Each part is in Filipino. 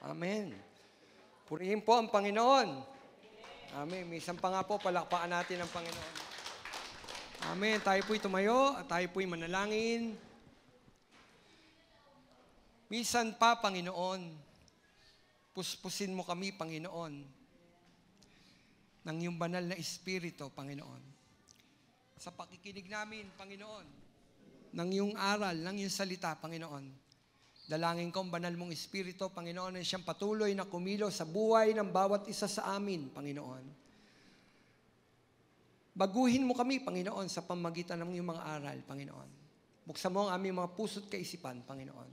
Amen. Purihin po ang Panginoon. Amen. Minsan pa nga po, palakpakan natin ang Panginoon. Amen. Tayo po'y tumayo at tayo po'y manalangin. Minsan pa, Panginoon, puspusin mo kami, Panginoon, ng iyong banal na Espiritu, Panginoon. Sa pakikinig namin, Panginoon, ng iyong aral, ng iyong salita, Panginoon. Dalangin ko ang banal mong Espiritu, Panginoon, na siyang patuloy na kumilos sa buhay ng bawat isa sa amin, Panginoon. Baguhin mo kami, Panginoon, sa pamagitan ng iyong mga aral, Panginoon. Buksan mo ang aming mga puso't kaisipan, Panginoon.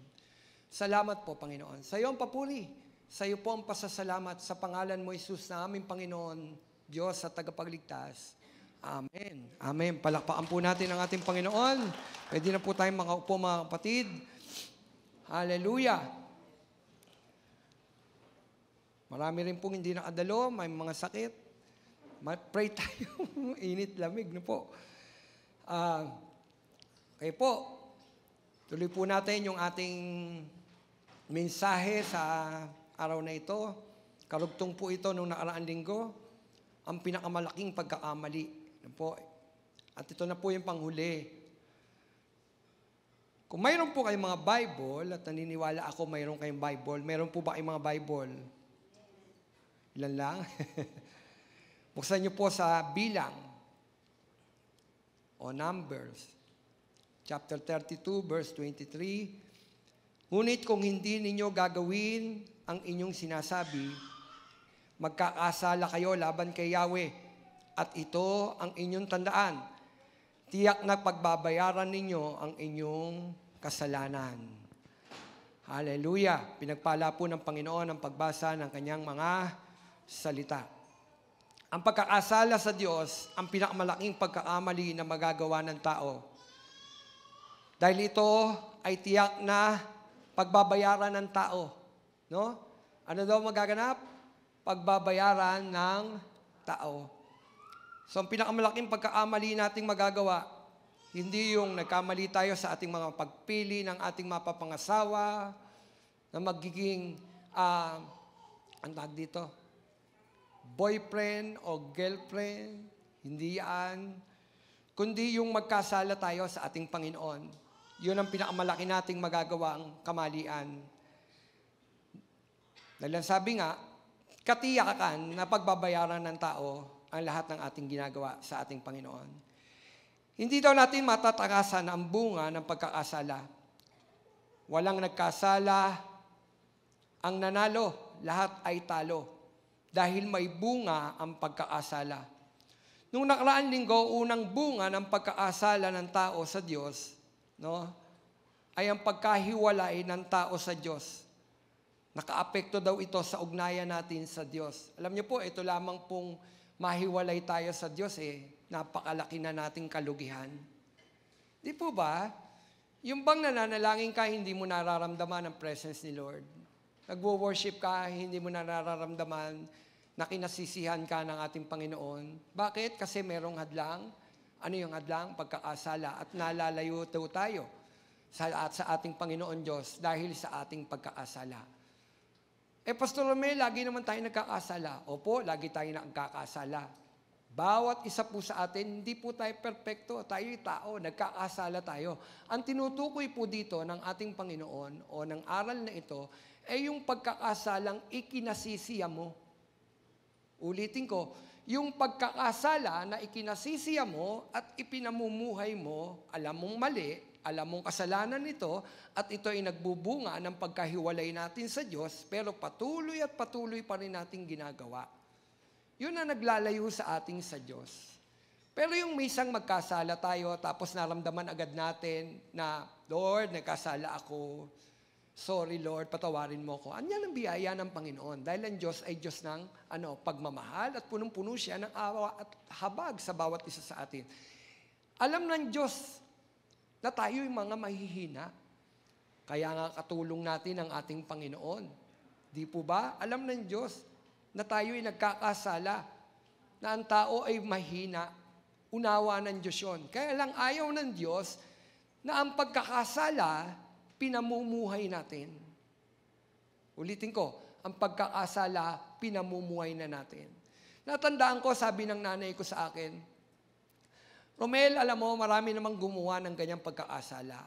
Salamat po, Panginoon. Sa iyo ang papuri. Sa iyo po ang pasasalamat sa pangalan mo, Jesus, na aming Panginoon, Diyos at tagapagligtas. Amen. Amen. Palakpakan po natin ang ating Panginoon. Pwede na po tayong makaupo, mga kapatid. Hallelujah. Marami rin pong hindi nakadalo, may mga sakit. Pray tayo. Init, lamig na po. Okay po. Tuloy po natin yung ating mensahe sa araw na ito. Karugtong po ito nung nakaraang linggo. Ang pinakamalaking pagkakamali. Po. At ito na po yung panghuli. Kung mayroon po kayong mga Bible, at naniniwala ako mayroon kayong Bible, mayroon po ba kayong mga Bible? Ilan lang? Buksan niyo po sa Bilang o Numbers, chapter 32, verse 23. Ngunit kung hindi ninyo gagawin ang inyong sinasabi, magkakasala kayo laban kay Yahweh, at ito ang inyong tandaan. Tiyak na pagbabayaran ninyo ang inyong kasalanan. Hallelujah! Pinagpala po ng Panginoon ang pagbasa ng kanyang mga salita. Ang pagkakasala sa Diyos, ang pinakamalaking pagkakamali na magagawa ng tao. Dahil ito ay tiyak na pagbabayaran ng tao. No? Ano daw magaganap? Pagbabayaran ng tao. So, ang pinakamalaking pagkakamali nating magagawa, hindi yung nagkamali tayo sa ating mga pagpili ng ating mapapangasawa, na magiging, ang tawag dito, boyfriend o girlfriend, hindi yan. Kundi yung magkasala tayo sa ating Panginoon. Yun ang pinakamalaki nating magagawang kamalian. Dahil sabi nga, katiyakan na pagbabayaran ng tao ang lahat ng ating ginagawa sa ating Panginoon. Hindi daw natin matatakasan ang bunga ng pagkakasala. Walang nagkasala, ang nanalo, lahat ay talo. Dahil may bunga ang pagkakasala. Nung nakaraang linggo, unang bunga ng pagkakasala ng tao sa Diyos, no, ay ang pagkahiwalay ng tao sa Diyos. Nakaapekto daw ito sa ugnayan natin sa Diyos. Alam niyo po, ito lamang pong mahiwalay tayo sa Diyos, napakalaki na nating kalugihan. Di po ba? Yung bang nananalangin ka, hindi mo nararamdaman ang presence ni Lord. Nagwo-worship ka, hindi mo nararamdaman na kinasisihan ka ng ating Panginoon. Bakit? Kasi merong hadlang. Ano yung hadlang? Pagkakasala. At nalalayo tayo sa ating Panginoon Diyos dahil sa ating pagkakasala. Pastor Romel, lagi naman tayo nagkakasala. Opo, lagi tayo nagkakasala. Bawat isa po sa atin, hindi po tayo perfecto. Tayo'y tao, nagkakasala tayo. Ang tinutukoy po dito ng ating Panginoon o ng aral na ito, ay yung pagkakasalang ikinasisiya mo. Ulitin ko, yung pagkakasala na ikinasisiya mo at ipinamumuhay mo, alam mong mali, alam mong kasalanan nito, at ito ay nagbubunga ng pagkahiwalay natin sa Diyos, pero patuloy at patuloy pa rin natin ginagawa. Yun ang naglalayo sa ating sa Diyos. Pero yung minsan magkasala tayo, tapos naramdaman agad natin na, Lord, nagkasala ako. Sorry, Lord, patawarin mo ko. Anyan ang biyaya ng Panginoon. Dahil ang Diyos ay Diyos ng pagmamahal at punong-puno siya ng awa at habag sa bawat isa sa atin. Alam ng Diyos na tayo yung mga mahihina. Kaya nga katulong natin ang ating Panginoon. Di po ba? Alam ng Diyos na tayo ay nagkakasala, na ang tao ay mahina. Unawa ng Diyos yun. Kaya lang ayaw ng Diyos na ang pagkakasala, pinamumuhay natin. Ulitin ko, ang pagkakasala, pinamumuhay na natin. Natandaan ko, sabi ng nanay ko sa akin, Romel, alam mo, marami namang gumawa ng ganyang pagkakasala.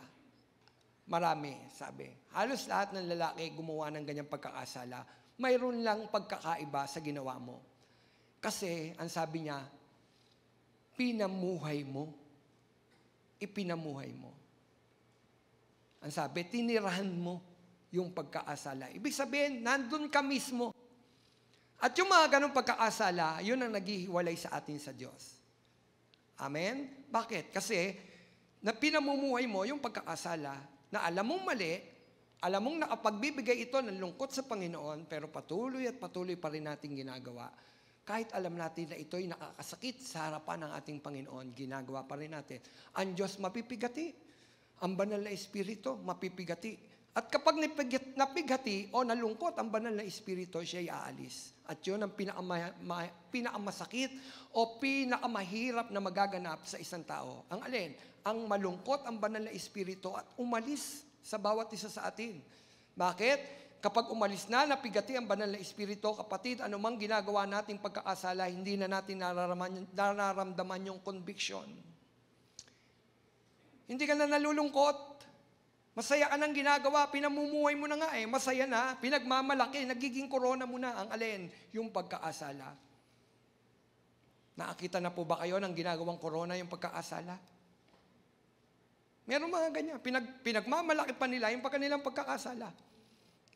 Marami, sabi. Halos lahat ng lalaki gumawa ng ganyang pagkakasala. Mayroon lang pagkakaiba sa ginawa mo. Kasi, ang sabi niya, pinamuhay mo. Ipinamuhay mo. Ang sabi, tinirahan mo yung pagkaasala. Ibig sabihin, nandun ka mismo. At yung mga ganong pagkaasala, yun ang naghihiwalay sa atin sa Diyos. Amen? Bakit? Kasi, na pinamumuhay mo yung pagkakasala, na alam mong mali, alam mong nakapagbibigay ito ng lungkot sa Panginoon, pero patuloy at patuloy pa rin natin ginagawa. Kahit alam natin na ito'y nakakasakit sa harapan ng ating Panginoon, ginagawa pa rin natin. Ang Diyos mapipigati. Ang banal na Espiritu mapipigati. At kapag napigati o nalungkot ang banal na Espiritu, siya'y aalis. At yun ang pinakamasakit o pinakamahirap na magaganap sa isang tao. Ang alin? Ang malungkot ang banal na Espiritu at umalis sa bawat isa sa atin. Bakit? Kapag umalis na, napigati ang banal na Espiritu, kapatid, anumang ginagawa nating pagkakasala, hindi na natin nararamdaman yung conviction. Hindi ka na nalulungkot. Masaya ka nang ginagawa, pinamumuhay mo na nga masaya na, pinagmamalaki, nagiging korona mo na ang alin, yung pagkaasala. Nakakita na po ba kayo ng ginagawang korona yung pagkaasala? Meron mga ganyan, pinagmamalaki pa nila yung kanilang pagkakasala.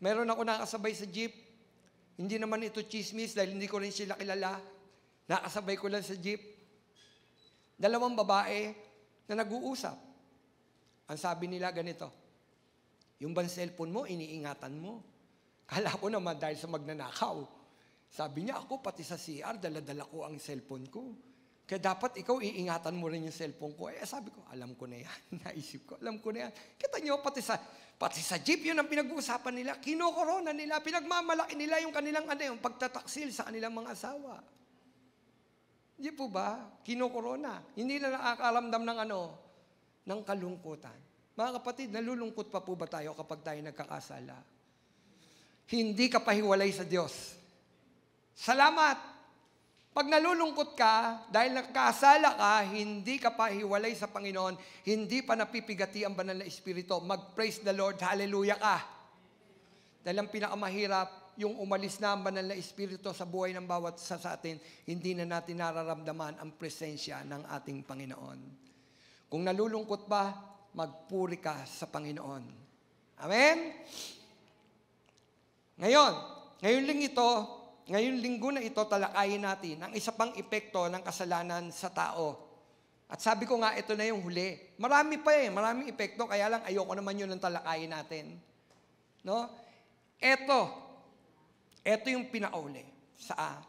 Meron ako nakasabay sa jeep. Hindi naman ito chismis dahil hindi ko rin sila kilala. Nakasabay ko lang sa jeep. 2 babae na nag-uusap. Ang sabi nila ganito, yung bang cellphone mo, iniingatan mo. Kala ko naman dahil sa magnanakaw. Sabi niya, ako pati sa CR, dala-dala ko ang cellphone ko. Kaya dapat ikaw iingatan mo rin yung cellphone ko. Sabi ko, alam ko na yan. Naisip ko, alam ko na yan. Kita niyo, pati sa jeep, yun ang pinag-uusapan nila. Kinokorona nila, pinagmamalaki nila yung kanilang yung pagtataksil sa kanilang mga asawa. Hindi po ba? Kinokorona. Hindi na nakakaramdam ng kalungkutan. Mga kapatid, nalulungkot pa po ba tayo kapag tayo nagkakasala? Hindi ka pahiwalay sa Diyos. Salamat! Pag nalulungkot ka, dahil nagkasala ka, hindi ka pa hiwalay sa Panginoon, hindi pa napipigati ang banal na Espiritu, mag-praise the Lord, hallelujah ka. Dahil ang pinakamahirap, yung umalis na ang banal na Espiritu sa buhay ng bawat isa sa atin, hindi na natin nararamdaman ang presensya ng ating Panginoon. Kung nalulungkot ba, magpuri ka sa Panginoon. Amen? Ngayong linggo na ito, talakayin natin ang isa pang epekto ng kasalanan sa tao. At sabi ko nga, ito na yung huli. Marami pa maraming epekto, kaya lang ayoko naman yun ang talakayin natin. No? Ito yung pinauli sa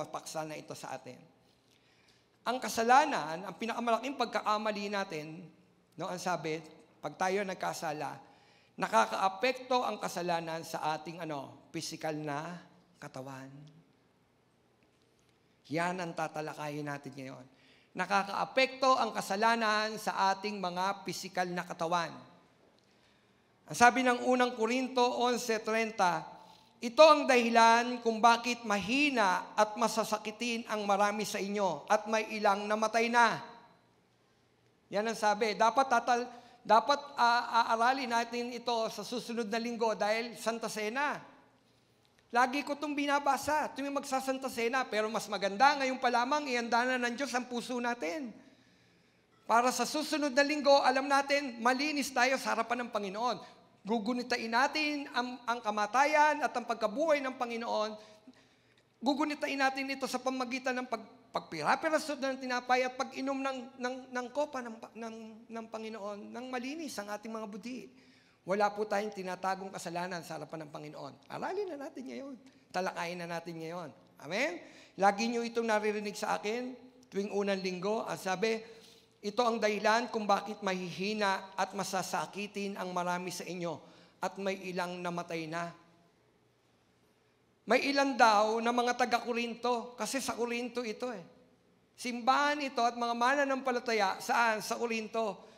paksa na ito sa atin. Ang kasalanan, ang pinakamalaking pagkakamali natin, no, ang sabi, pag tayo nagkasala, nakakaapekto ang kasalanan sa ating physical na katawan. Yan ang tatalakayin natin ngayon. Nakakaapekto ang kasalanan sa ating mga pisikal na katawan. Ang sabi ng unang Korinto 11:30, ito ang dahilan kung bakit mahina at masasakitin ang marami sa inyo at may ilang namatay na. Yan ang sabi. Dapat aaralin natin ito sa susunod na linggo dahil Santa Cena. Lagi ko itong binabasa, tuwing magsasanta Cena, pero mas maganda ngayon pa lamang, ihanda na ng Diyos ang puso natin. Para sa susunod na linggo, alam natin, malinis tayo sa harapan ng Panginoon. Gugunitain natin ang kamatayan at ang pagkabuhay ng Panginoon. Gugunitain natin ito sa pamagitan ng pagpirapirasod ng tinapay at pag-inom ng kopa ng Panginoon, ng malinis ang ating mga budi. Wala po tayong tinatagong kasalanan sa harapan ng Panginoon. Aralin na natin ngayon. Talakayin na natin ngayon. Amen? Lagi nyo itong naririnig sa akin tuwing unang linggo. Ang sabi, ito ang dahilan kung bakit mahihina at masasakitin ang marami sa inyo at may ilang namatay na. May ilan daw na mga taga-Korinto, kasi sa Korinto ito Simbahan ito at mga mananampalataya, saan? Sa Korinto.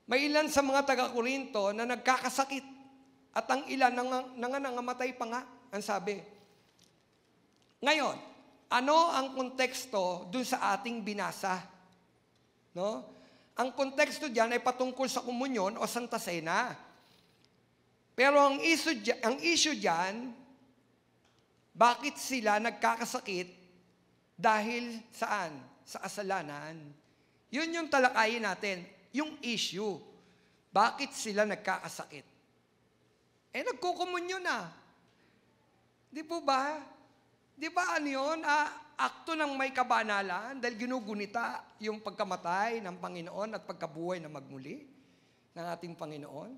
May ilan sa mga taga-Korinto na nagkakasakit. At ang ilan nangamatay pa nga, ang sabi. Ngayon, ano ang konteksto dun sa ating binasa? No? Ang konteksto diyan ay patungkol sa komunyon o Santa Cena. Pero ang issue diyan, bakit sila nagkakasakit dahil saan? Sa kasalanan. Yun yung talakayin natin, yung issue. Bakit sila nagkakasakit? Nagkukomunyon na. Di po ba? Di ba ano yun? Akto ng may kabanalan dahil ginugunita yung pagkamatay ng Panginoon at pagkabuhay na magmuli ng ating Panginoon.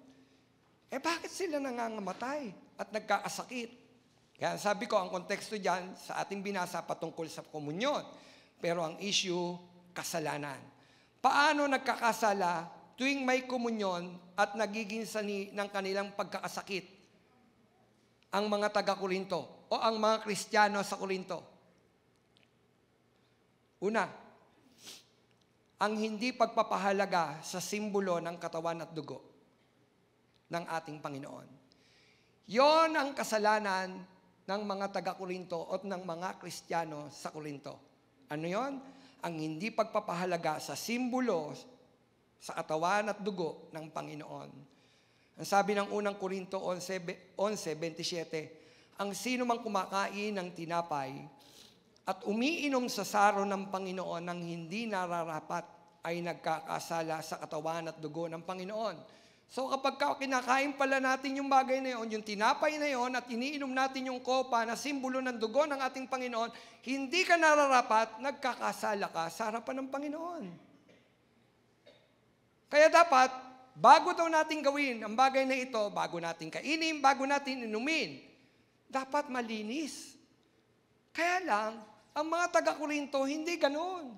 Bakit sila nangangamatay at nagkakasakit? Kaya sabi ko, ang konteksto dyan sa ating binasa patungkol sa komunyon. Pero ang issue, kasalanan. Paano nagkakasala tuwing may komunyon at nagiging sani ng kanilang pagkakasakit ang mga taga-Korinto o ang mga Kristiyano sa Korinto? Una, ang hindi pagpapahalaga sa simbolo ng katawan at dugo ng ating Panginoon. Yon ang kasalanan ng mga taga-Korinto at ng mga Kristiyano sa Korinto. Ano yon? Ang hindi pagpapahalaga sa simbolo sa katawan at dugo ng Panginoon. Ang sabi ng unang Korinto 11:27, ang sino mang kumakain ng tinapay at umiinom sa saro ng Panginoon ng hindi nararapat ay nagkakasala sa katawan at dugo ng Panginoon. So kapag kinakain pala natin yung bagay na yun, yung tinapay na yun, at iniinom natin yung kopa na simbolo ng dugo ng ating Panginoon, hindi ka nararapat, nagkakasala ka sa harapan ng Panginoon. Kaya dapat, bago daw natin gawin ang bagay na ito, bago natin kainin, bago natin inumin, dapat malinis. Kaya lang, ang mga taga-Korinto, hindi ganun.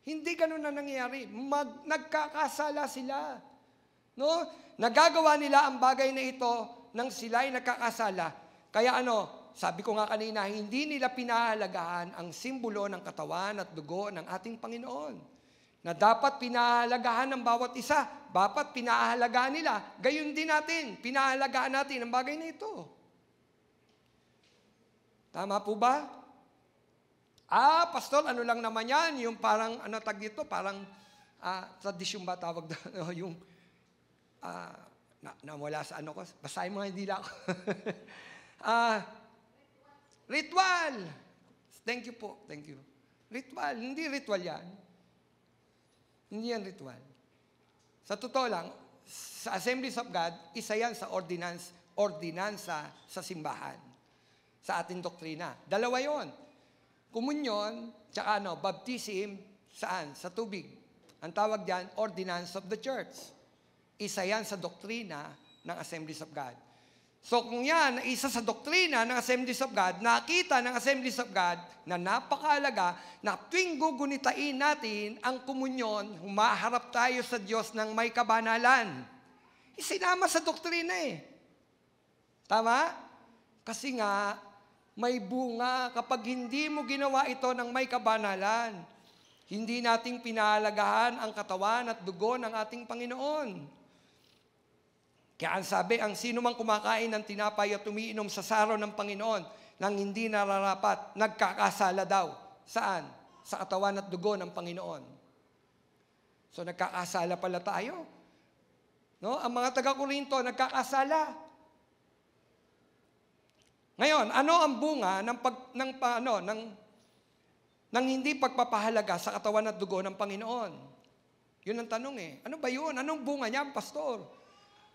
Hindi ganun na nangyayari. Nagkakasala sila. No? Nagagawa nila ang bagay na ito nang sila'y nagkakasala. Kaya sabi ko nga kanina, hindi nila pinahalagahan ang simbolo ng katawan at dugo ng ating Panginoon. Na dapat pinahalagahan ng bawat isa. Dapat pinahalagahan nila. Gayon din natin, pinahalagahan natin ang bagay na ito. Tama po ba? Pastor, ano lang naman yan? Yung parang, tag dito, parang tradisyon ba tawag doon? Yung, nawala sa ko. Basahin mo nga, hindi lang ako. Ritual. Thank you po. Thank you. Ritual. Hindi ritual yan. Hindi yan ritual. Sa totoo lang, sa Assemblies of God, isa yan sa ordinansa sa simbahan. Sa ating doktrina. Dalawa yon. Komunyon, tsaka baptism, saan? Sa tubig. Ang tawag diyan, ordinance of the church. Isa yan sa doktrina ng Assemblies of God. So kung yan, isa sa doktrina ng Assemblies of God, nakita ng Assemblies of God na napakahalaga na tuwing gugunitain natin ang komunyon, humaharap tayo sa Diyos ng may kabanalan. Isinama sa doktrina Tama? Kasi nga, may bunga kapag hindi mo ginawa ito ng may kabanalan. Hindi nating pinahalagahan ang katawan at dugo ng ating Panginoon. Kaya ang sabi, ang sino mang kumakain ng tinapay at umiinom sa saro ng Panginoon nang hindi nararapat, nagkakasala daw. Saan? Sa katawan at dugo ng Panginoon. So nagkakasala pala tayo. No? Ang mga taga-Korinto nagkakasala. Ngayon, ano ang bunga ng hindi pagpapahalaga sa katawan at dugo ng Panginoon? Yun ang tanong Ano ba yun? Anong bunga niya, Pastor?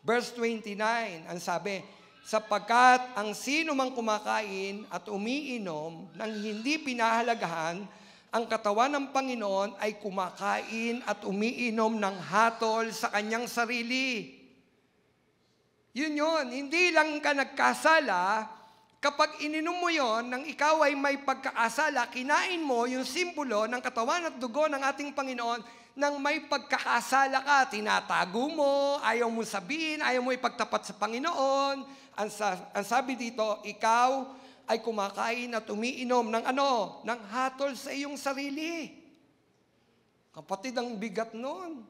Verse 29, ang sabi, sapagkat ang sino mang kumakain at umiinom nang hindi pinahalagahan ang katawan ng Panginoon ay kumakain at umiinom ng hatol sa kanyang sarili. Yun. Hindi lang ka nagkasala. Kapag ininom mo yon, nang ikaw ay may pagkakasala, kinain mo yung simbolo ng katawan at dugo ng ating Panginoon, nang may pagkakasala ka, tinatago mo, ayaw mo sabihin, ayaw mo ipagtapat sa Panginoon. Ang sabi dito, ikaw ay kumakain at umiinom ng ng hatol sa iyong sarili. Kapatid, ang bigat nun.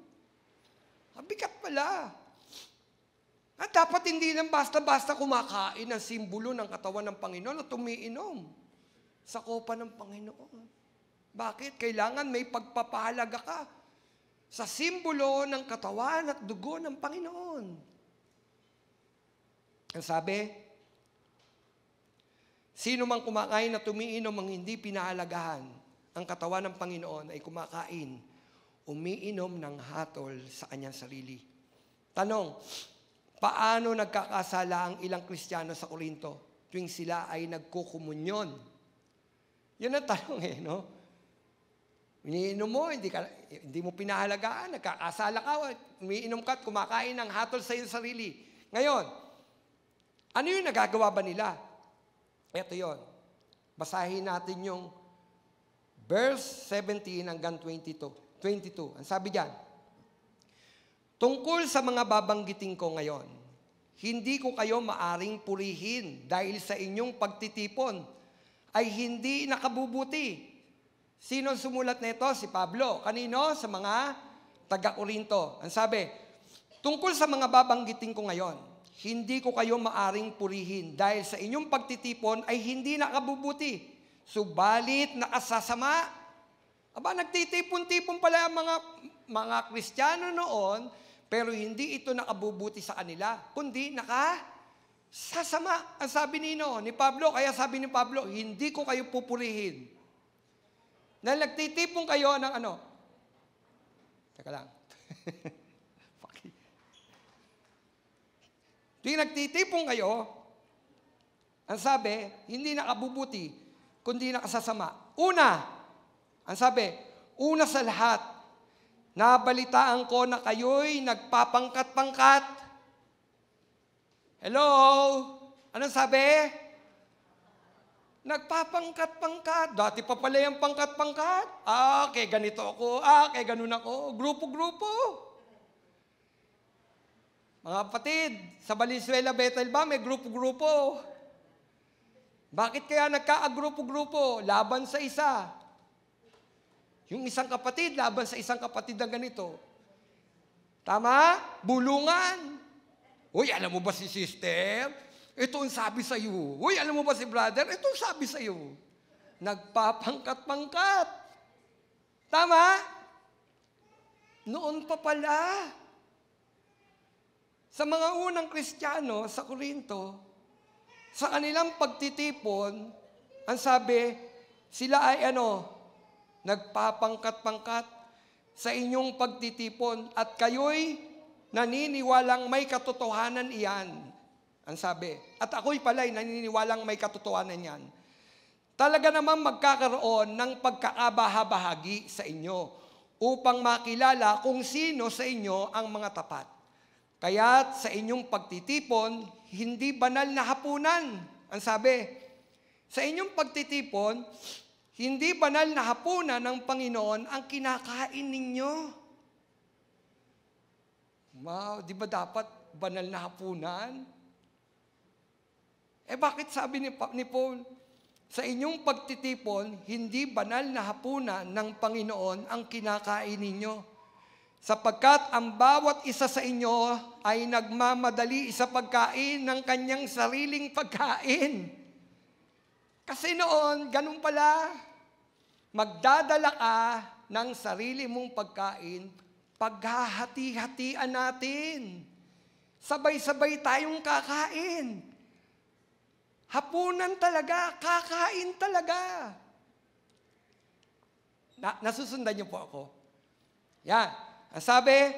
Ang bigat pala. At dapat hindi lang basta-basta kumakain ng simbolo ng katawan ng Panginoon at umiinom sa kopa ng Panginoon. Bakit? Kailangan may pagpapahalaga ka sa simbolo ng katawan at dugo ng Panginoon. Ang sabi, sino mang kumakain at umiinom ang hindi pinahalagahan ang katawan ng Panginoon ay kumakain, umiinom ng hatol sa kanyang sarili. Tanong, paano nagkakasala ang ilang Kristiyano sa Korinto tuwing sila ay nagkukumunyon? Yun ang tanong no? Iniinom mo, hindi mo pinahalagaan, nagkakasala ka, umiinom ka at kumakain ng hatol sa iyong sarili. Ngayon, ano yung nagagawa ba nila? Ito yon. Basahin natin yung verse 17 hanggang 22. Ang sabi diyan, tungkol sa mga babanggitin ko ngayon, hindi ko kayo maaring purihin dahil sa inyong pagtitipon ay hindi nakabubuti. Sino sumulat nito? Si Pablo. Kanino? Sa mga taga-Korinto. Ang sabi, tungkol sa mga babanggitin ko ngayon, hindi ko kayo maaring purihin dahil sa inyong pagtitipon ay hindi nakabubuti. Subalit nakasasama. Aba, nagtitipon-tipon pala ang mga Kristiyano noon, pero hindi ito nakabubuti sa kanila, kundi nakasasama. Ang sabi ni Pablo, kaya sabi ni Pablo, hindi ko kayo pupurihin. Na nagtitipon kayo ng ano? Teka lang. Di nagtitipon kayo, ang sabi, hindi nakabubuti, kundi nakasasama. Una, ang sabi, una sa lahat, nabalitaan ko na kayo'y nagpapangkat-pangkat. Hello? Anong sabi? Nagpapangkat-pangkat. Dati pa pala yung pangkat-pangkat. Kaya ganito ako. Kaya ganun ako. Grupo-grupo. Mga kapatid, sa Valenzuela Bethel ba may grupo-grupo? Bakit kaya nagka-grupo-grupo? Laban sa isa. Yung isang kapatid, laban sa isang kapatid na ganito. Tama? Bulungan. Uy, alam mo ba si sister? Ito ang sabi sa iyo. Uy, alam mo ba si brother? Ito ang sabi sa iyo. Nagpapangkat-pangkat. Tama? Noon pa pala. Sa mga unang Kristiyano sa Korinto, sa kanilang pagtitipon, ang sabi, sila ay nagpapangkat-pangkat sa inyong pagtitipon at kayo'y naniniwalang may katotohanan iyan. Ang sabi, at ako'y pala'y naniniwalang may katotohanan yan. Talaga naman magkakaroon ng pagkakabahabahagi sa inyo upang makilala kung sino sa inyo ang mga tapat. Kaya't sa inyong pagtitipon, hindi banal na hapunan. Ang sabi, sa inyong pagtitipon, hindi banal na hapunan ng Panginoon ang kinakain ninyo. Wow, di ba dapat banal na hapunan? Bakit sabi ni Paul, sa inyong pagtitipon, hindi banal na hapunan ng Panginoon ang kinakain ninyo. Sapagkat ang bawat isa sa inyo ay nagmamadali sa pagkain ng kanyang sariling pagkain. Kasi noon, ganun pala, magdadala ka ng sarili mong pagkain, paghahati-hatian natin. Sabay-sabay tayong kakain. Hapunan talaga, kakain talaga. Nasusundan niyo po ako. Yan. Ang sabi,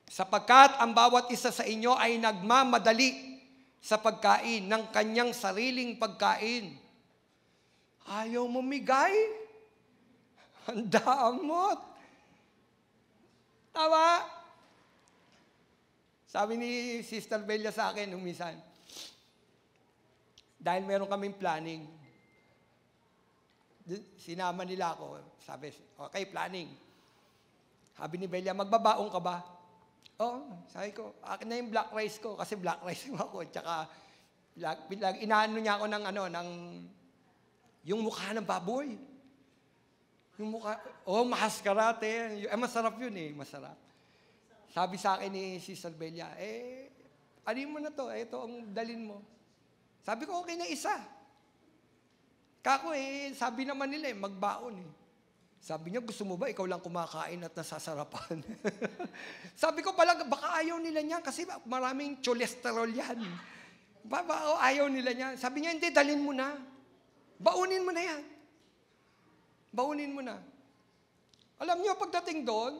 sapagkat ang bawat isa sa inyo ay nagmamadali sa pagkain ng kanyang sariling pagkain. Ayaw mamigay. Ang damot. Tama? Sabi ni Sister Belia sa akin nung minsan, dahil meron kaming planning, sinama nila ako. Sabi, okay, planning. Sabi ni Belia, magbabaong ka ba? Sabi ko, akin na yung black rice ko, kasi black rice ako. Tsaka, inaano niya ako ng yung mukha ng baboy. Yung mukha, mahaskarate. Masarap yun masarap. Sabi sa akin ni Sister Belia, alin mo na to, ito ang dalin mo. Sabi ko, okay na isa. Kako sabi naman nila magbaon Sabi niya, gusto mo ba ikaw lang kumakain at nasasarapan? Sabi ko pala, baka ayaw nila niya kasi maraming cholesterol yan. Ayaw nila niya. Sabi niya, hindi, dalin mo na. Baunin mo na yan. Baunin mo na. Alam niyo, pagdating doon,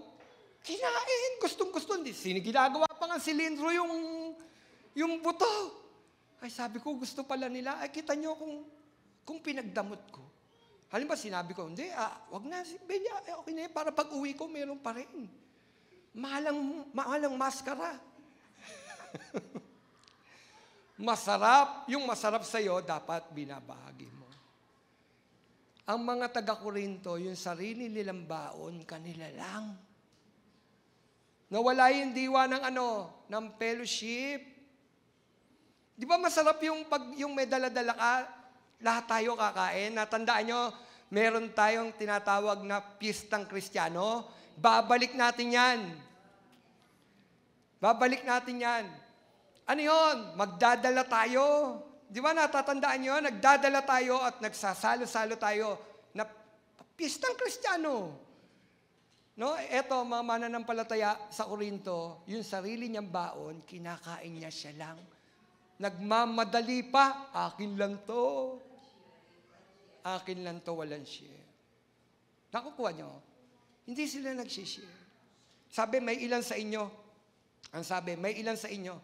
kinain, gustong-gusto. Ginagawa pa nga silindro yung buto. Ay, sabi ko, gusto pala nila. Ay, kita niyo kung pinagdamot ko. Halimbawa, sinabi ko, hindi, wag na, okay na para pag uwi ko, meron pa rin. Mahalang maskara. Yung masarap sa'yo, dapat binabahagi mo. Ang mga taga-Korinto, yung sarili nilang baon, kanila lang. Nawala yung diwa ng fellowship. Di ba masarap yung may dala-dala ka, lahat tayo kakain. Natandaan nyo, meron tayong tinatawag na pistang Kristiyano. Babalik natin yan. Babalik natin yan. Ano yun? Magdadala tayo. Di ba natatandaan nyo? Nagdadala tayo at nagsasalo-salo tayo na pistang Kristiyano. No? Eto, mga mananampalataya sa Korinto, yung sarili niyang baon, kinakain niya siya lang. Nagmamadali pa, akin lang to. Akin lang to, walang share. Nakukuha nyo? Hindi sila nagsishare. Sabi, may ilan sa inyo. Ang sabi, may ilan sa inyo.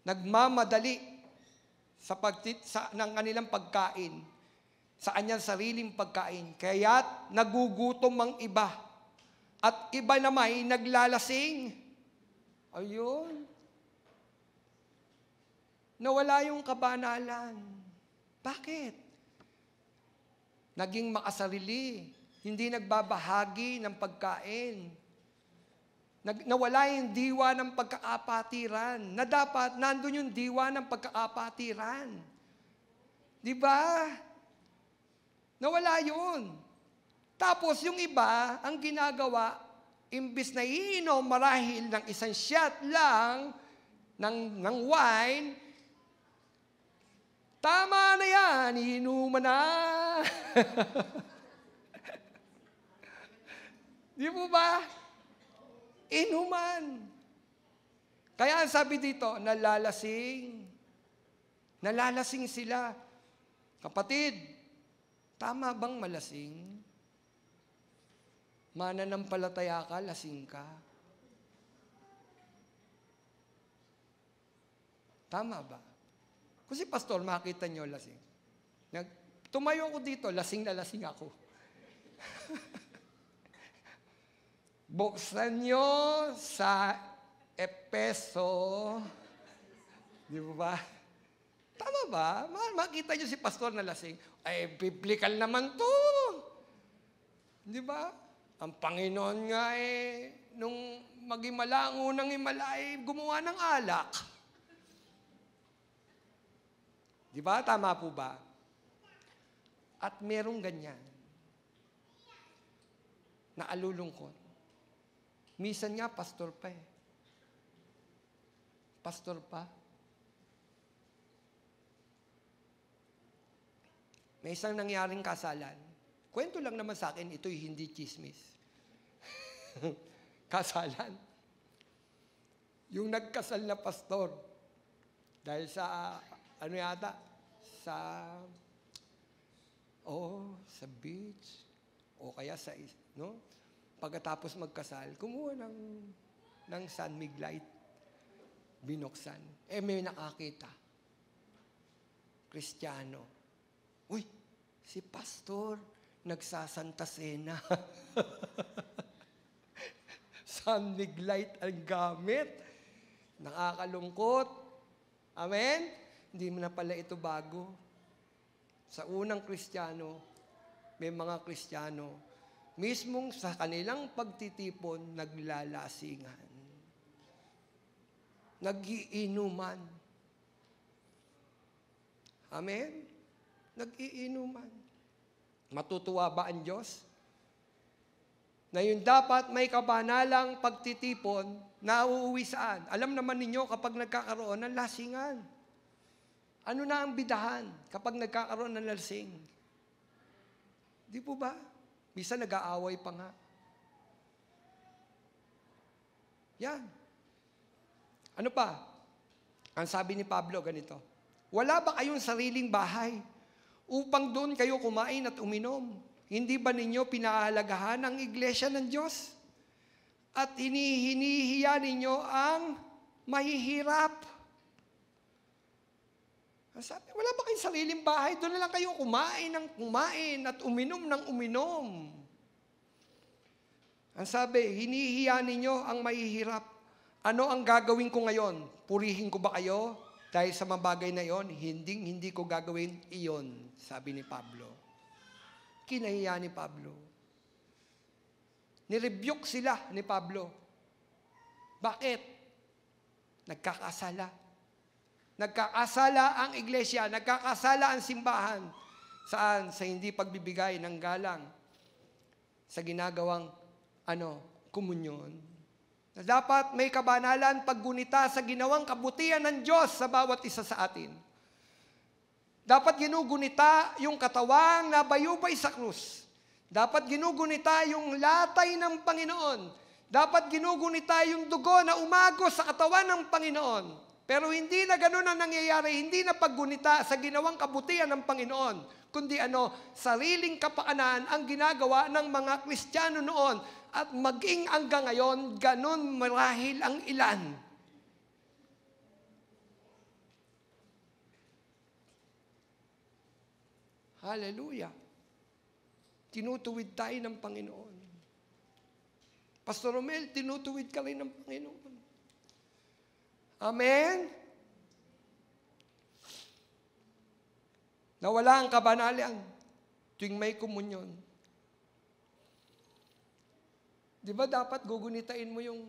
Nagmamadali ng kanilang pagkain. Sa kanyang sariling pagkain. Kaya't nagugutom ang iba. At iba naman ay naglalasing. Ayun. Nawala yung kabanalan. Bakit? Naging makasarili. Hindi nagbabahagi ng pagkain. Nawala yung diwa ng pagkaapatiran. Na dapat, nandun yung diwa ng pagkaapatiran. Di ba? Nawala yun. Tapos yung iba, ang ginagawa, imbis na iinom marahil ng isang shot lang ng wine, tama na yan, iinuman na. Di mo ba? Inuman. Kaya ang sabi dito, nalalasing. Nalalasing sila. Kapatid, tama bang malasing? Mananampalataya ka, lasing ka. Tama ba? Kasi pastor, makita nyo lasing. Tumayo ako dito, lasing na lasing ako. Buksan nyo sa Epeso. Di ba? Tama ba? Makita nyo si pastor na lasing. Ay, biblical naman to. Di ba? Ang Panginoon nga nung mag-imala, ang unang imala gumawa ng alak. Di ba? Tama po ba? At merong ganyan. Naalulungkot. Minsan nga, pastor pa Pastor pa. May isang nangyaring kasalan. Kwento lang naman sa akin, ito'y hindi chismis. Kasalan. Yung nagkasal na pastor, dahil sa, sa beach, o kaya sa, pagkatapos magkasal, kumuha ng San Mig Light, binuksan. May nakakita. Kristiyano. Uy, si pastor, nagsasanta sena. San Mig Light ang gamit. Nakakalungkot. Amen? Hindi mo na pala ito bago. Sa unang Kristiyano, may mga Kristiyano, mismong sa kanilang pagtitipon, naglalasingan. Nag-iinuman. Amen? Nag-iinuman. Matutuwa ba ang Diyos? na yung dapat may kabanalang pagtitipon na uuwi saan? Alam naman ninyo kapag nagkakaroon ng lasingan. Ano na ang bidahan kapag nagkakaroon ng lasing? Di po ba? Minsan nag-aaway pa nga. Yan. Ano pa? Ang sabi ni Pablo, ganito. Wala ba kayong sariling bahay upang doon kayo kumain at uminom? Hindi ba ninyo pinahalagahan ang iglesia ng Diyos? At hinihiya ninyo ang mahihirap? Ang sabi, wala ba kayong sariling bahay? Doon na lang kayo kumain at uminom ng uminom. Ang sabi, hinihiya ninyo ang mahihirap. Ano ang gagawin ko ngayon? Purihin ko ba kayo? Dahil sa mga bagay na iyon, hindi ko gagawin iyon, sabi ni Pablo. Kinahiya ni Pablo. Nirebuke sila ni Pablo. Bakit? Nagkakasala. Nagkakasala ang iglesia, nagkakasala ang simbahan. Saan? Sa hindi pagbibigay ng galang. Sa ginagawang, komunyon. Na dapat may kabanalan paggunita sa ginawang kabutihan ng Diyos sa bawat isa sa atin. Dapat ginugunita yung katawang na bayubay sa krus. Dapat ginugunita yung latay ng Panginoon. Dapat ginugunita yung dugo na umagos sa katawan ng Panginoon. Pero hindi na ganun ang nangyayari, hindi na paggunita sa ginawang kabutihan ng Panginoon, kundi sariling kapakanan ang ginagawa ng mga Kristiyano noon. At maging hanggang ngayon, ganun marahil ang ilan. Hallelujah. Tinutuwid tayo ng Panginoon. Pastor Romel, tinutuwid ka rin ng Panginoon. Amen? Nawala ang kabanalan tuwing may komunyon. Di ba dapat gugunitain mo yung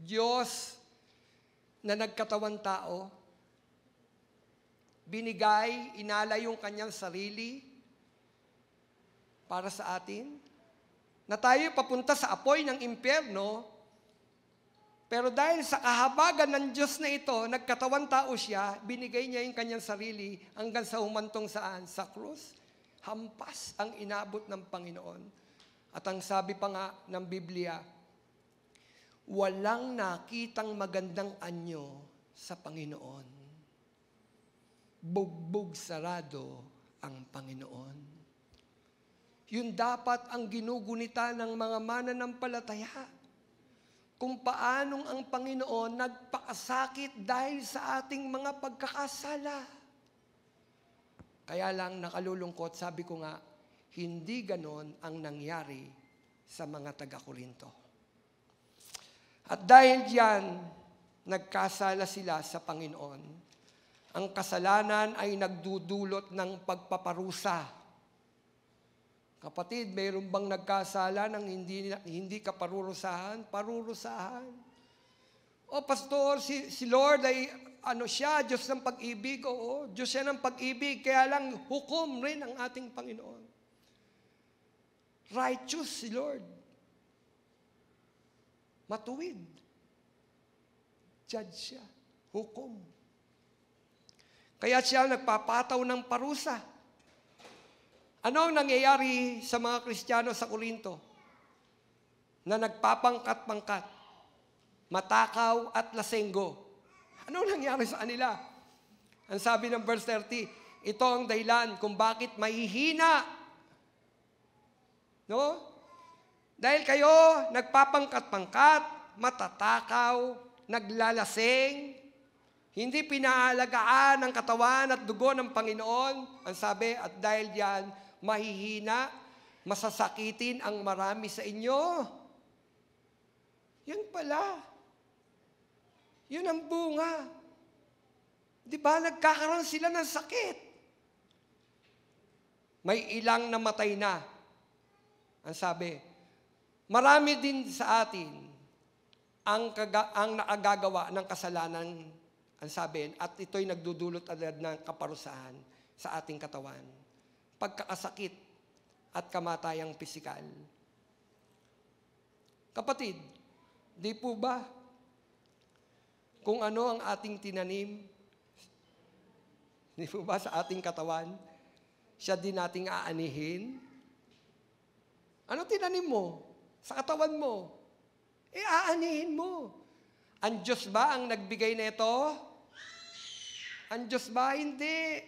Diyos na nagkatawan tao, binigay, inalay yung kanyang sarili para sa atin, na tayo papunta sa apoy ng impyerno, pero dahil sa kahabagan ng Diyos na ito, nagkatawan tao siya, binigay niya yung kanyang sarili hanggang sa humantong saan? Sa krus. Hampas ang inabot ng Panginoon. At ang sabi pa nga ng Biblia, walang nakitang magandang anyo sa Panginoon. Bugbog sarado ang Panginoon. Yun dapat ang ginugunita ng mga mananampalataya. Kung paanong ang Panginoon nagpakasakit dahil sa ating mga pagkakasala. Kaya lang nakalulungkot, sabi ko nga, hindi ganon ang nangyari sa mga taga-Korinto. At dahil diyan, nagkasala sila sa Panginoon. Ang kasalanan ay nagdudulot ng pagpaparusa. Kapatid, mayroon bang nagkasala ng hindi ka parurusahan? Parurusahan. O pastor, si Lord ay siya, Diyos ng pag-ibig. Oo, Diyos siya ng pag-ibig. Kaya lang hukom rin ang ating Panginoon. Righteous si Lord. Matuwid. Judge siya. Hukom. Kaya siya nagpapataw ng parusa. Ano ang nangyayari sa mga Kristiyano sa Korinto? Na nagpapangkat-pangkat, matakaw at lasenggo. Ano ang nangyari sa kanila? Ang sabi ng verse 30, ito ang dahilan kung bakit mahihina. No? Dahil kayo nagpapangkat-pangkat, matatakaw, naglalasing, hindi pinaalagaan ang katawan at dugo ng Panginoon. Ang sabi, at dahil diyan, mahihina, masasakitin ang marami sa inyo. Yun pala. Yun ang bunga. Di ba, nagkakaroon sila ng sakit. May ilang namatay na. Ang sabi, marami din sa atin ang nakagagawa ng kasalanan, ang sabi, at ito'y nagdudulot agad ng kaparusahan sa ating katawan. Pagkakasakit, at kamatayang pisikal. Kapatid, di po ba kung ano ang ating tinanim, di po ba sa ating katawan, siya din nating aanihin? Ano tinanim mo sa katawan mo? Aanihin mo. Ang Diyos ba ang nagbigay nito? Ang Diyos ba? Hindi.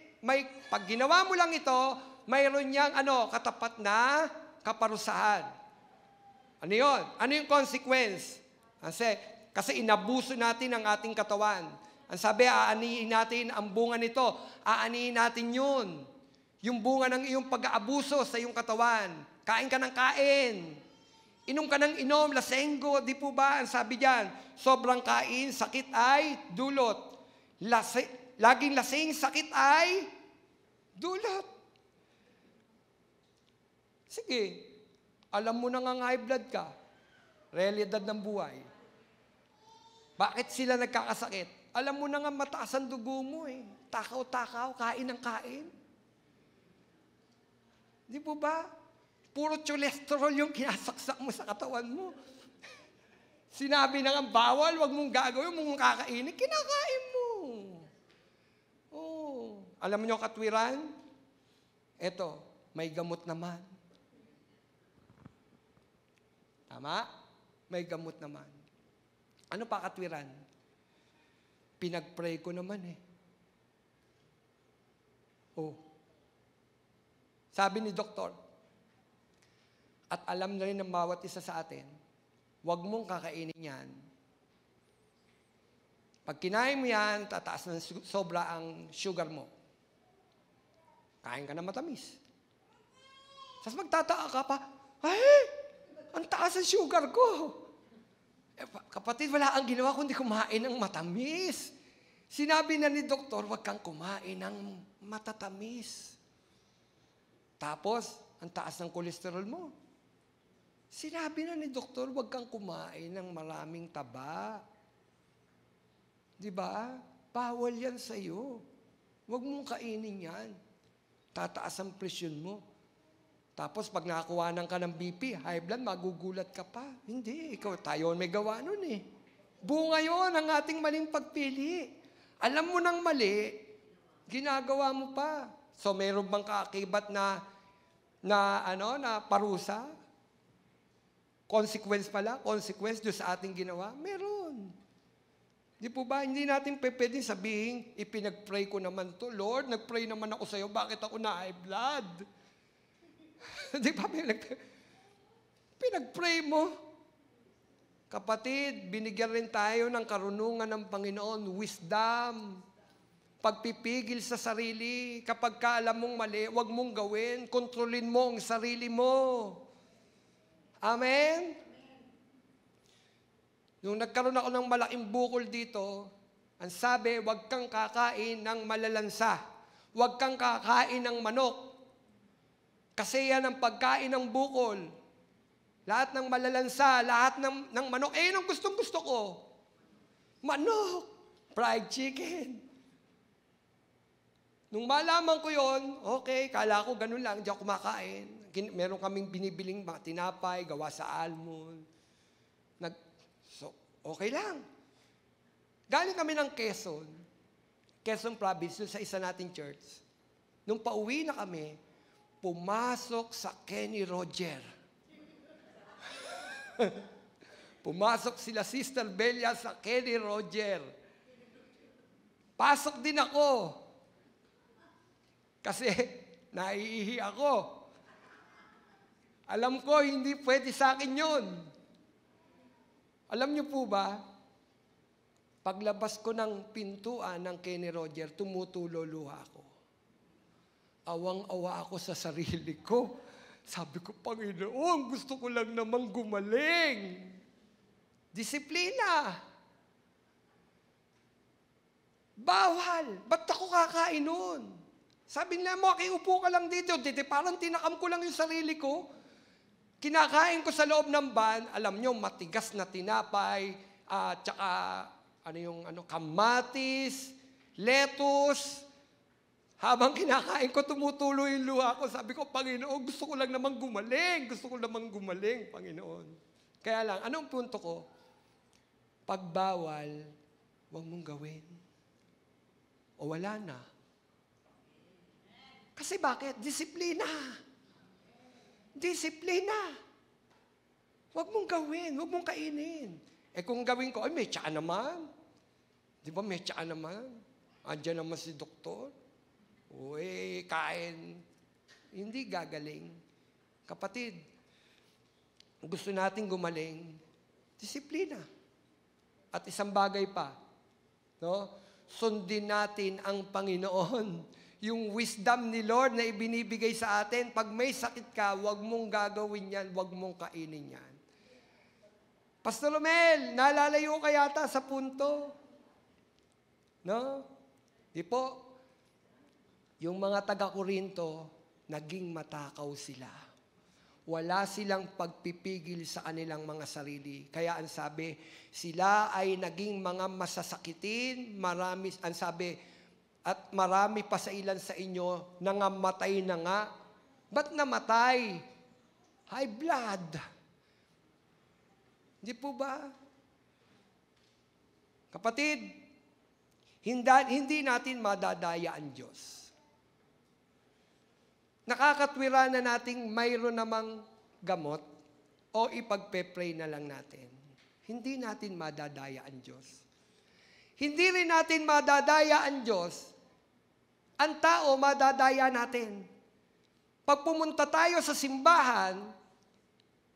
Pag ginawa mo lang ito, mayroon niyang katapat na kaparusahan. Ano yun? Ano yung consequence? Kasi inabuso natin ang ating katawan. Ang sabi, aanihin natin ang bunga nito. Aanihin natin yun. Yung bunga ng iyong pag-aabuso sa iyong katawan. Kain ka ng kain. Inom ka ng inom, lasenggo. Di po ba? Ang sabi diyan, sobrang kain, sakit ay dulot. Laging lasing, sakit ay dulot. Sige, alam mo na nga high blood ka. Realidad ng buhay. Bakit sila nagkakasakit? Alam mo na nga mataas ang dugo mo eh. Takaw-takaw, kain ng kain. Di po ba? Puro cholesterol yung kinasaksak mo sa katawan mo. Sinabi na nga, bawal, wag mong gagawin, wag mong kakainin, kinakain mo. Oh. Alam mo yung katwiran? Eto, may gamot naman. Tama? May gamot naman. Ano pa katwiran? Pinag-pray ko naman eh. Oh. Sabi ni doktor, at alam na rin ng bawat isa sa atin, huwag mong kakainin yan. Pag kinain mo yan, tataas ng sobra ang sugar mo. Kain ka na matamis. Tapos magtataka ka pa, ay, ang taas ang sugar ko. Kapatid, wala ang ginawa kundi kumain ng matamis. Sinabi na ni doktor, huwag kang kumain ng matatamis. Tapos, ang taas ng kolesterol mo. Sinabi na ni doktor, huwag kang kumain ng maraming taba. Di ba? Bawal yan sa'yo. Huwag mong kainin yan. Tataas ang presyon mo. Tapos pag nakakuhanan ka ng BP, high blood, magugulat ka pa. Hindi, tayo may gawa nun eh. Bunga yun ang ating maling pagpili. Alam mo nang mali, ginagawa mo pa. So mayroon bang kaakibat na parusa? Consequence pala? Consequence doon sa ating ginawa? Meron. Di po ba? Hindi natin pwedeng sabihin, ipinag-pray ko naman to. Lord, nag-pray naman ako sa'yo. Bakit ako na high blood? Di ba? Pinag-pray mo. Kapatid, binigyan rin tayo ng karunungan ng Panginoon, wisdom, pagpipigil sa sarili. Kapag ka alam mong mali, huwag mong gawin. Kontrolin mo ang sarili mo. Amen? Nung nagkaroon ako ng malaking bukol dito, ang sabi, huwag kang kakain ng malalansa. Huwag kang kakain ng manok. Kasi yan ang pagkain ng bukol. Lahat ng malalansa, lahat ng manok. Yun ang gustong-gusto ko. Manok. Fried chicken. Nung malaman ko yon, okay, kala ko ganun lang, di ako kumakain. Meron kaming binibiling mga tinapay, gawa sa almond. So, okay lang. Galing kami ng Quezon Province, sa isa nating church. Nung pauwi na kami, pumasok sa Kenny Roger. Pumasok sila Sister Belia sa Kenny Roger. Pasok din ako. Kasi naiihi ako. Alam ko, hindi pwede sa akin yun. Alam niyo po ba, paglabas ko ng pintuan ng Kenny Roger, tumutulo luha ako. Awang-awa ako sa sarili ko. Sabi ko, Panginoon, gusto ko lang namang gumaling. Disiplina. Bawal. Ba't ako kakain nun? Sabi nila mo, upo ka lang dito. Parang tinakam ko lang yung sarili ko. Kinakain ko sa loob ng van, alam nyo, matigas na tinapay, tsaka kamatis, lettuce, Habang kinakain ko, tumutulo yung luha ko. Sabi ko, Panginoon, gusto ko lang namang gumaling. Gusto ko namang gumaling, Panginoon. Kaya lang, anong punto ko? Pagbawal, huwag mong gawin. O wala na. Kasi bakit? Disiplina. Disiplina. Huwag mong gawin, huwag mong kainin. Kung gawin ko, ay may tsaa naman. Di ba may tsaa naman? Andiyan naman si doktor. Uy, kain. Hindi gagaling. Kapatid, gusto nating gumaling, disiplina. At isang bagay pa, no? Sundin natin ang Panginoon. Yung wisdom ni Lord na ibinibigay sa atin, pag may sakit ka, huwag mong gagawin yan, huwag mong kainin yan. Pastor Romel, nalalayo ka yata sa punto. No? Di po, yung mga taga-Korinto, naging matakaw sila. Wala silang pagpipigil sa kanilang mga sarili. Kaya ang sabi, sila ay naging mga masasakitin, ang sabi, at marami pa sa ilan sa inyo nangamatay na nga. Ba't namatay? High blood. Hindi po ba? Kapatid, hindi natin madadaya ang Diyos. Nakakatwira na nating mayroon namang gamot o ipagpe-pray na lang natin. Hindi natin madadaya ang Diyos. Hindi rin natin madadaya ang Diyos. Ang tao, madadaya natin. Pag pumunta tayo sa simbahan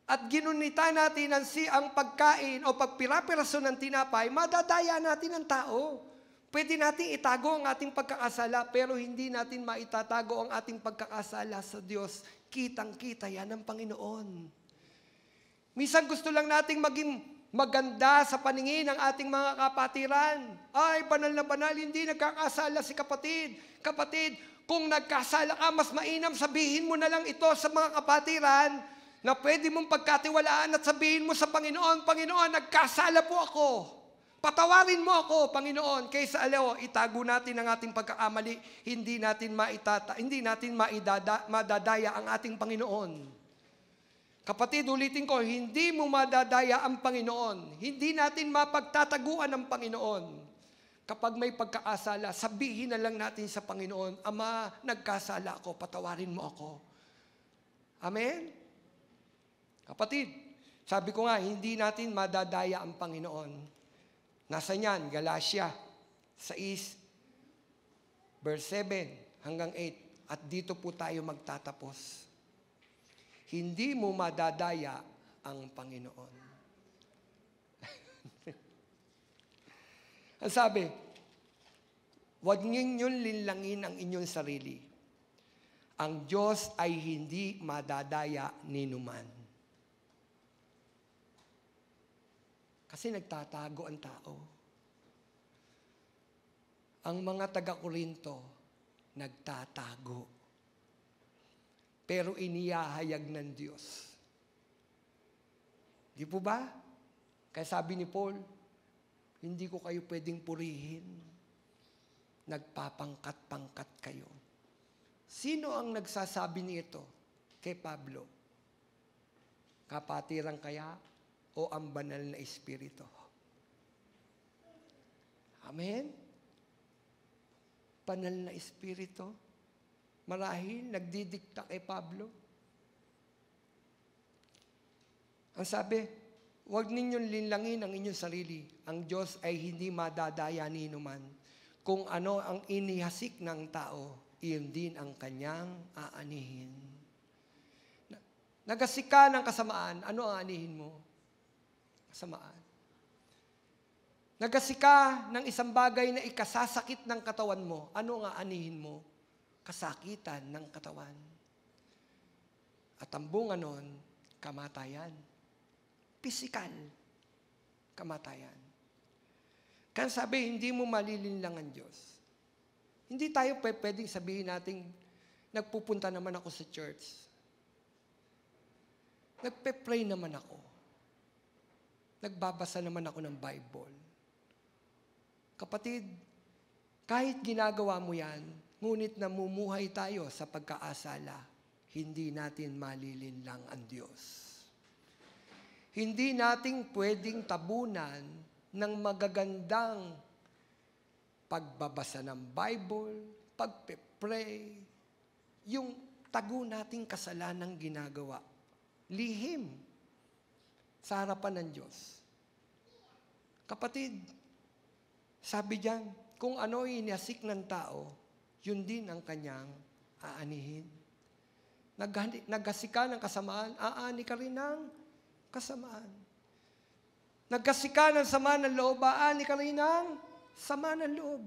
at ginunita natin ang pagkain o pagpirapiraso ng tinapay, madadaya natin ang tao. Pwede natin itago ang ating pagkakasala, pero hindi natin maitatago ang ating pagkakasala sa Diyos. Kitang-kita yan ng Panginoon. Minsan gusto lang nating maging maganda sa paningin ng ating mga kapatiran. Ay, banal na banal, hindi nagkakasala si kapatid. Kapatid, kung nagkasala ka, mas mainam sabihin mo na lang ito sa mga kapatiran na pwede mong pagkatiwalaan at sabihin mo sa Panginoon, Panginoon, nagkasala po ako. Patawarin mo ako, Panginoon, kaysa itago natin ang ating pagkakamali, hindi natin madadaya ang ating Panginoon. Kapatid, ulitin ko, hindi mo madadaya ang Panginoon. Hindi natin mapagtataguan ang Panginoon. Kapag may pagkakasala, sabihin na lang natin sa Panginoon, Ama, nagkasala ako, patawarin mo ako. Amen? Kapatid, sabi ko nga, hindi natin madadaya ang Panginoon. Nasa niyan, Galatia 6, verse 7 hanggang 8. At dito po tayo magtatapos. Hindi mo madadaya ang Panginoon. Ang sabi, huwag ninyong linlangin ang inyong sarili. Ang Diyos ay hindi madadaya ni numan. Kasi nagtatago ang tao. Ang mga taga-Korinto, nagtatago. Pero inihahayag ng Diyos. Di po ba? Kaya sabi ni Paul, hindi ko kayo pwedeng purihin. Nagpapangkat-pangkat kayo. Sino ang nagsasabi nito kay Pablo? Kapatiran kaya o ang banal na Espiritu? Amen? Banal na Espiritu? Marahil nagdidikta kay Pablo. Ang sabi, huwag ninyong linlangin ang inyong sarili. Ang Diyos ay hindi madadaya ni numan. Kung ano ang inihasik ng tao, iyon din ang kanyang aanihin. Nagasik ka ng kasamaan, ano ang aanihin mo? Kasamaan. Nagasik ka ng isang bagay na ikasasakit ng katawan mo, ano ang aanihin mo? Kasakitan ng katawan. At ang bunga nun, kamatayan. Pisikal. Kamatayan. Kaya sabi, hindi mo malilinlang ang Diyos. Hindi tayo pwedeng sabihin natin, nagpupunta naman ako sa church. Nagpe-pray naman ako. Nagbabasa naman ako ng Bible. Kapatid, kahit ginagawa mo yan, ngunit namumuhay tayo sa pagkaasala, hindi natin malilinlang ang Diyos. Hindi natin pwedeng tabunan ng magagandang pagbabasa ng Bible, pagpe-pray, yung tago nating kasalanang ginagawa. Lihim sa harapan ng Diyos. Kapatid, sabi diyan, kung ano inasik ng tao, yun din ang kanyang aanihin. Nagkasika ng kasamaan, aani ka rin ng kasamaan. Nagkasika ng sama ng loob, aani ka rin ng sama ng loob.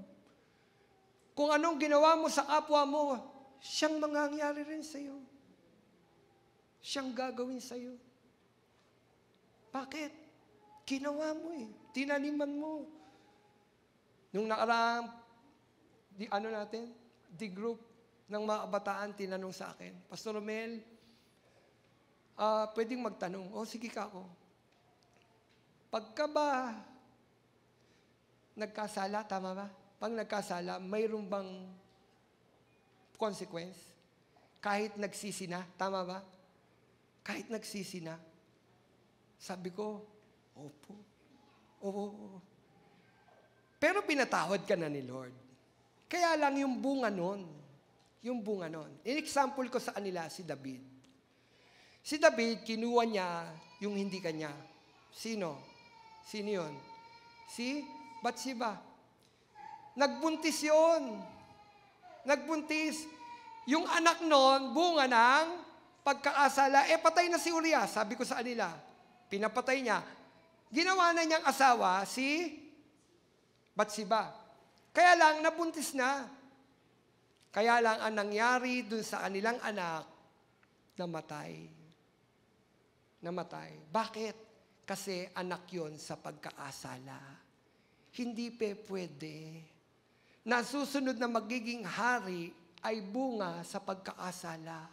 Kung anong ginawa mo sa kapwa mo, siyang mangyayari rin sa iyo. Siyang gagawin sa iyo. Bakit? Ginawa mo eh. Tinaniman mo. Nung nakaraang, the group ng mga kabataan, tinanong sa akin, Pastor Romel, pwedeng magtanong. Sige ka ako. Pagka ba nagkasala, tama ba? Pag nagkasala, mayroon bang consequence? Kahit nagsisi na, tama ba? Kahit nagsisi na. Sabi ko, opo. Oo. Pero pinatawad ka na ni Lord. Kaya lang yung bunga nun. In-example ko sa kanila si David. Si David, kinuha niya yung hindi kanya. Sino? Sino yun? Si Bathsheba. Nagbuntis yun. Nagbuntis. Yung anak nun, bunga ng pagkaasala, patay na si Uriah. Sabi ko sa kanila, pinapatay niya. Ginawa na niyang asawa, si Bathsheba. Kaya lang, nabuntis na. Kaya lang, ang nangyari dun sa kanilang anak, namatay. Namatay. Bakit? Kasi anak yon sa pagkaasala. Hindi pwede. Nasusunod na magiging hari ay bunga sa pagkaasala.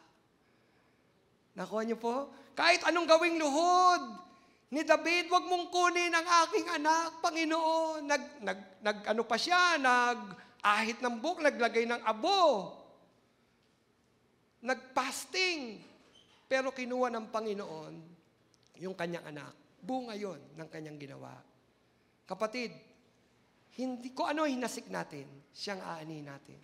Nakuha niyo po? Kahit anong gawing luhod ni David, wag mong kunin ang aking anak, Panginoon. Ano pa siya, nag-ahit ng buhok, naglagay ng abo. Nag-fasting. Pero kinuha ng Panginoon yung kanyang anak. Bunga yon ng kanyang ginawa. Kapatid, hindi ko ano hinasik natin, siyang aani natin.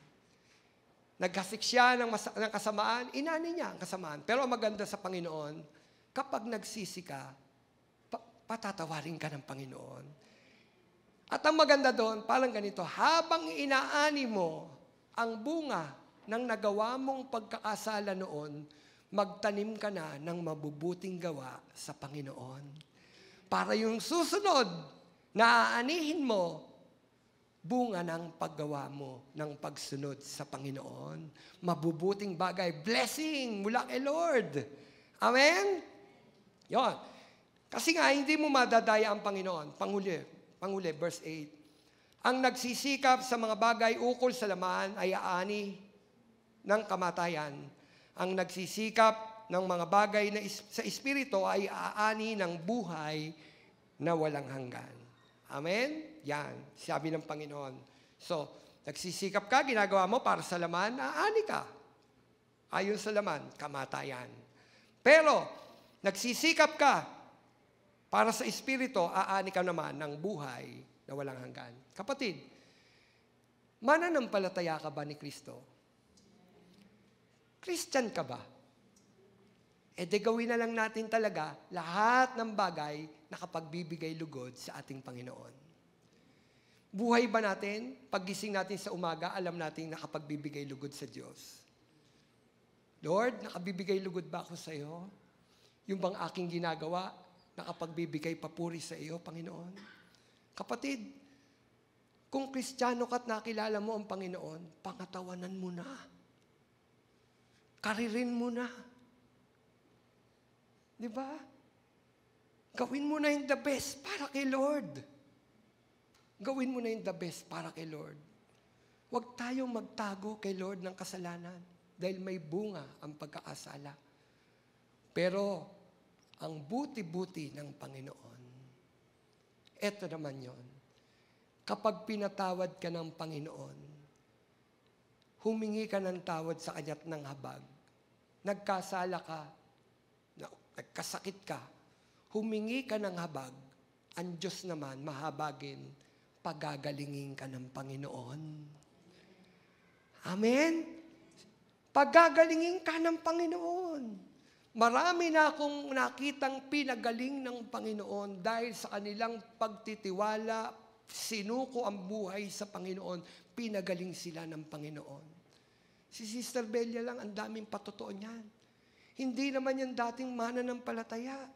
Naghasik siya ng kasamaan, inani niya ang kasamaan. Pero ang maganda sa Panginoon, kapag nagsisi ka, patatawarin ka ng Panginoon. At ang maganda doon, parang ganito, habang inaani mo ang bunga ng nagawa mong pagkakasala noon, magtanim ka na ng mabubuting gawa sa Panginoon. Para yung susunod na aanihin mo, bunga ng paggawa mo ng pagsunod sa Panginoon. Mabubuting bagay, blessing mula kay Lord. Amen? Yon. Kasi nga, hindi mo madadaya ang Panginoon. Panghuli, verse 8. Ang nagsisikap sa mga bagay ukol sa laman ay aani ng kamatayan. Ang nagsisikap ng mga bagay na sa Espiritu ay aani ng buhay na walang hanggan. Amen? Yan, sabi ng Panginoon. So, nagsisikap ka, ginagawa mo para sa laman, aani ka. Ayon sa laman, kamatayan. Pero, nagsisikap ka para sa Espiritu, aani ka naman ng buhay na walang hanggan. Kapatid, mananampalataya ka ba ni Kristo? Christian ka ba? Gawin na lang natin talaga lahat ng bagay na kapagbibigay lugod sa ating Panginoon. Buhay ba natin? Paggising natin sa umaga, alam natin nakapagbibigay lugod sa Diyos. Lord, nakabibigay lugod ba ako sa iyo? Yung bang aking ginagawa, nakapagbibigay papuri sa iyo, Panginoon? Kapatid, kung Kristiyano ka at nakilala mo ang Panginoon, pangatawanan mo na. Karirin mo na. Di ba? Gawin mo na yung the best para kay Lord. Gawin mo na yung the best para kay Lord. Huwag tayong magtago kay Lord ng kasalanan dahil may bunga ang pagkakasala. Pero, ang buti-buti ng Panginoon, eto naman yon. Kapag pinatawad ka ng Panginoon, humingi ka ng tawad sa Kanya at ng habag. Nagkasala ka, nagkasakit ka, humingi ka ng habag, ang Diyos naman mahabagin, pagagalingin ka ng Panginoon. Amen? Pagagalingin ka ng Panginoon. Marami na akong nakitang pinagaling ng Panginoon dahil sa kanilang pagtitiwala, sinuko ang buhay sa Panginoon, pinagaling sila ng Panginoon. Si Sister Belia lang, ang daming patotoo niyan. Hindi naman yan dating mananampalataya.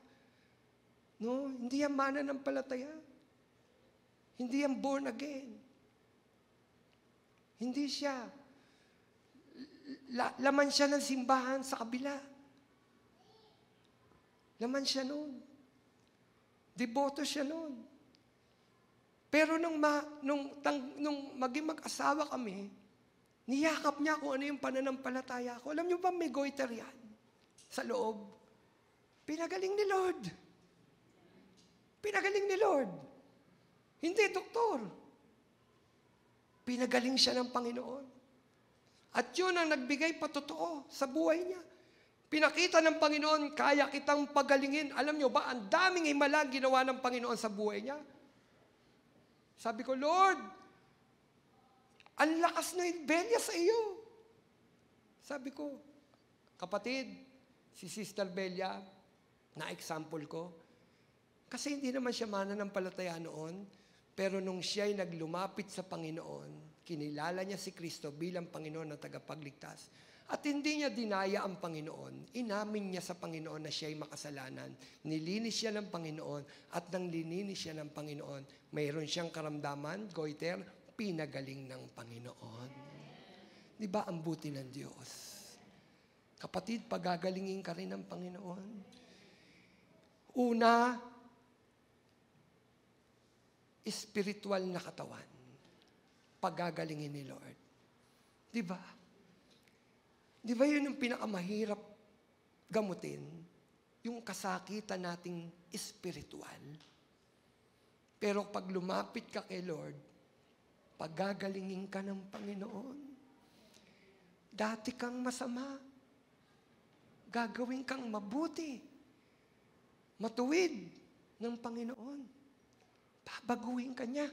No? Hindi yan mananampalataya. Hindi yan born again. Hindi siya. Laman siya ng simbahan sa kabila. Laman siya noon. Deboto siya noon. Pero nung maging mag-asawa kami, niyakap niya kung ano yung pananampalataya ko. Alam niyo ba may goiter yan sa loob? Pinagaling ni Lord. Pinagaling ni Lord. Hindi doktor. Pinagaling siya ng Panginoon. At yun ang nagbigay patotoo sa buhay niya. Pinakita ng Panginoon, kaya kitang pagalingin. Alam niyo ba, ang daming himala ginawa ng Panginoon sa buhay niya. Sabi ko, Lord, ang lakas ng Belia sa iyo. Sabi ko, kapatid, si Sister Belia, na example ko, kasi hindi naman siya mananampalataya noon, pero nung siya'y naglumapit sa Panginoon, kinilala niya si Kristo bilang Panginoon na tagapagligtas. At hindi niya dinaya ang Panginoon. Inamin niya sa Panginoon na siya'y makasalanan. Nilinis siya ng Panginoon at nang lininis siya ng Panginoon, mayroon siyang karamdaman, goiter, pinagaling ng Panginoon. Di ba ang buti ng Diyos? Kapatid, pagagalingin ka rin ng Panginoon. Una, spiritual na katawan. Pagagalingin ni Lord. Di ba? Di ba yun yung pinakamahirap gamutin? Yung kasakitan nating spiritual. Pero pag lumapit ka kay Lord, pagagalingin ka ng Panginoon. Dati kang masama. Gagawin kang mabuti. Matuwid ng Panginoon. Babaguhin ka niya.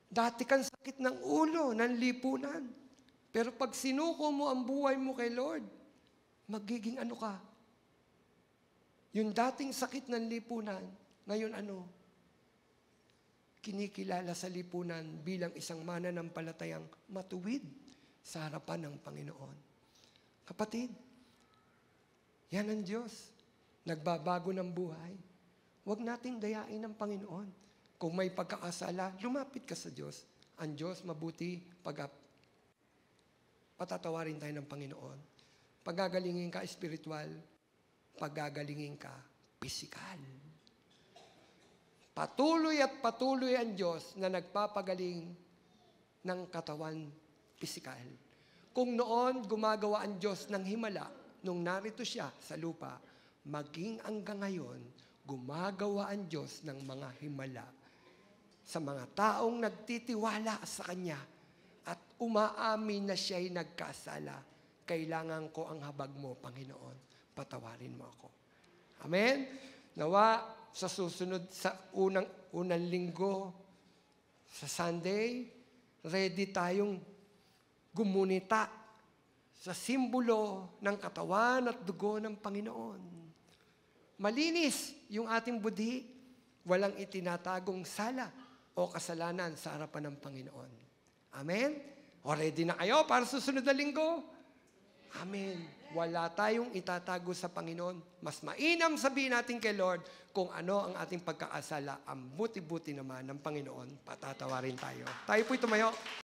Dati kang sakit ng ulo, ng lipunan. Pero pag sinuko mo ang buhay mo kay Lord, magiging ano ka? Yung dating sakit ng lipunan, ngayon ano? Kinikilala sa lipunan bilang isang mananampalatayang matuwid sa harapan ng Panginoon. Kapatid, yan ang Diyos. Nagbabago ng buhay. Huwag nating dayain ng Panginoon. Kung may pagkakasala, lumapit ka sa Diyos. Ang Diyos mabuti patatawarin tayo ng Panginoon. Pagagalingin ka spiritual, pagagalingin ka pisikal. Patuloy at patuloy ang Diyos na nagpapagaling ng katawan pisikal. Kung noon gumagawa ang Diyos ng himala, nung narito siya sa lupa, maging hanggang ngayon, gumagawa ang Diyos ng mga himala sa mga taong nagtitiwala sa Kanya at umaamin na siya'y nagkasala. Kailangan ko ang habag mo, Panginoon. Patawarin mo ako. Amen? Nawa, sa susunod, sa unang linggo, sa Sunday, ready tayong gumunita sa simbolo ng katawan at dugo ng Panginoon. Malinis yung ating budhi, walang itinatagong sala o kasalanan sa harapan ng Panginoon. Amen? O ready na kayo para susunod na linggo? Amen. Wala tayong itatago sa Panginoon. Mas mainam sabihin natin kay Lord kung ano ang ating pagkakasala. Ang buti-buti naman ng Panginoon, patatawarin tayo. Tayo po'y tumayo.